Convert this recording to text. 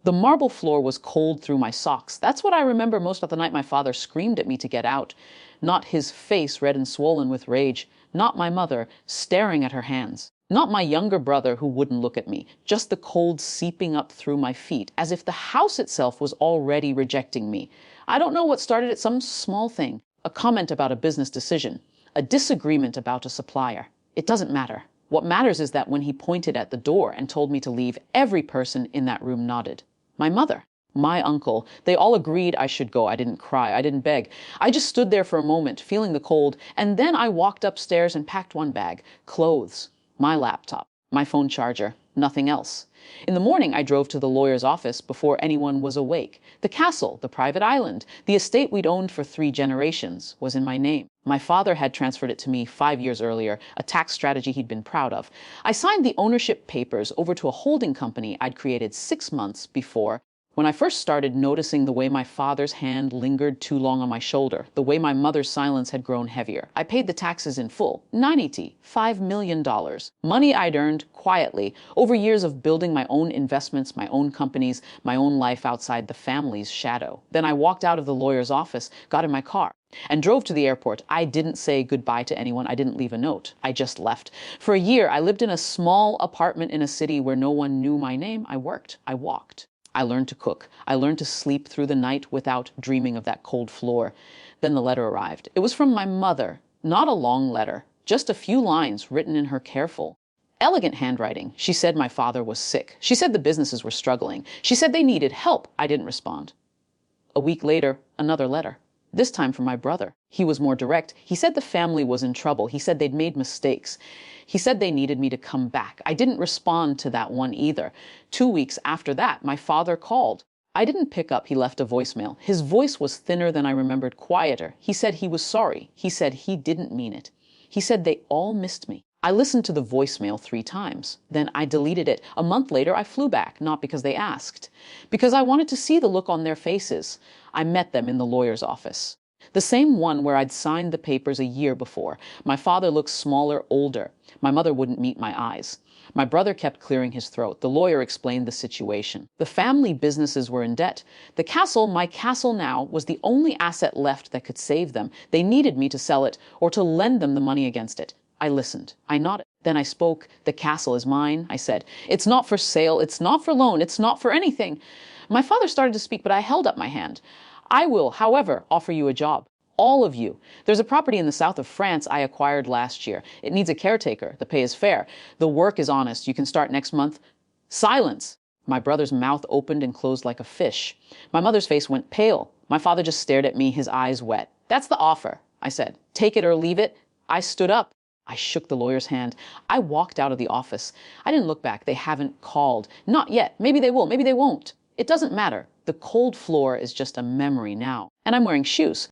The marble floor was cold through my socks. That's what I remember most of the night my father screamed at me to get out. Not his face red and swollen with rage. Not my mother staring at her hands. Not my younger brother who wouldn't look at me. Just the cold seeping up through my feet, as if the house itself was already rejecting me. I don't know what started it, some small thing. A comment about a business decision. A disagreement about a supplier. It doesn't matter. What matters is that when he pointed at the door and told me to leave, every person in that room nodded. My mother, my uncle, they all agreed I should go. I didn't cry. I didn't beg. I just stood there for a moment, feeling the cold, and then I walked upstairs and packed one bag. Clothes, my laptop, my phone charger, nothing else. In the morning, I drove to the lawyer's office before anyone was awake. The castle, the private island, the estate we'd owned for 3 generations was in my name. My father had transferred it to me 5 years earlier, a tax strategy he'd been proud of. I signed the ownership papers over to a holding company I'd created 6 months before. When I first started noticing the way my father's hand lingered too long on my shoulder, the way my mother's silence had grown heavier, I paid the taxes in full, 90, $5 million. Money I'd earned quietly over years of building my own investments, my own companies, my own life outside the family's shadow. Then I walked out of the lawyer's office, got in my car, and drove to the airport. I didn't say goodbye to anyone. I didn't leave a note. I just left. For a year, I lived in a small apartment in a city where no one knew my name. I worked. I walked. I learned to cook. I learned to sleep through the night without dreaming of that cold floor. Then the letter arrived. It was from my mother. Not a long letter. Just a few lines written in her careful, elegant handwriting. She said my father was sick. She said the businesses were struggling. She said they needed help. I didn't respond. A week later, another letter. This time from my brother. He was more direct. He said the family was in trouble. He said they'd made mistakes. He said they needed me to come back. I didn't respond to that one either. 2 weeks after that, my father called. I didn't pick up. He left a voicemail. His voice was thinner than I remembered, quieter. He said he was sorry. He said he didn't mean it. He said they all missed me. I listened to the voicemail 3 times. Then I deleted it. A month later, I flew back, not because they asked, because I wanted to see the look on their faces. I met them in the lawyer's office. The same one where I'd signed the papers a year before. My father looked smaller, older. My mother wouldn't meet my eyes. My brother kept clearing his throat. The lawyer explained the situation. The family businesses were in debt. The castle, my castle now, was the only asset left that could save them. They needed me to sell it or to lend them the money against it. I listened. I nodded. Then I spoke. The castle is mine, I said. It's not for sale. It's not for loan. It's not for anything. My father started to speak, but I held up my hand. I will, however, offer you a job. All of you. There's a property in the south of France I acquired last year. It needs a caretaker. The pay is fair. The work is honest. You can start next month. Silence. My brother's mouth opened and closed like a fish. My mother's face went pale. My father just stared at me, his eyes wet. That's the offer, I said. Take it or leave it. I stood up. I shook the lawyer's hand. I walked out of the office. I didn't look back. They haven't called. Not yet. Maybe they will. Maybe they won't. It doesn't matter. The cold floor is just a memory now. And I'm wearing shoes.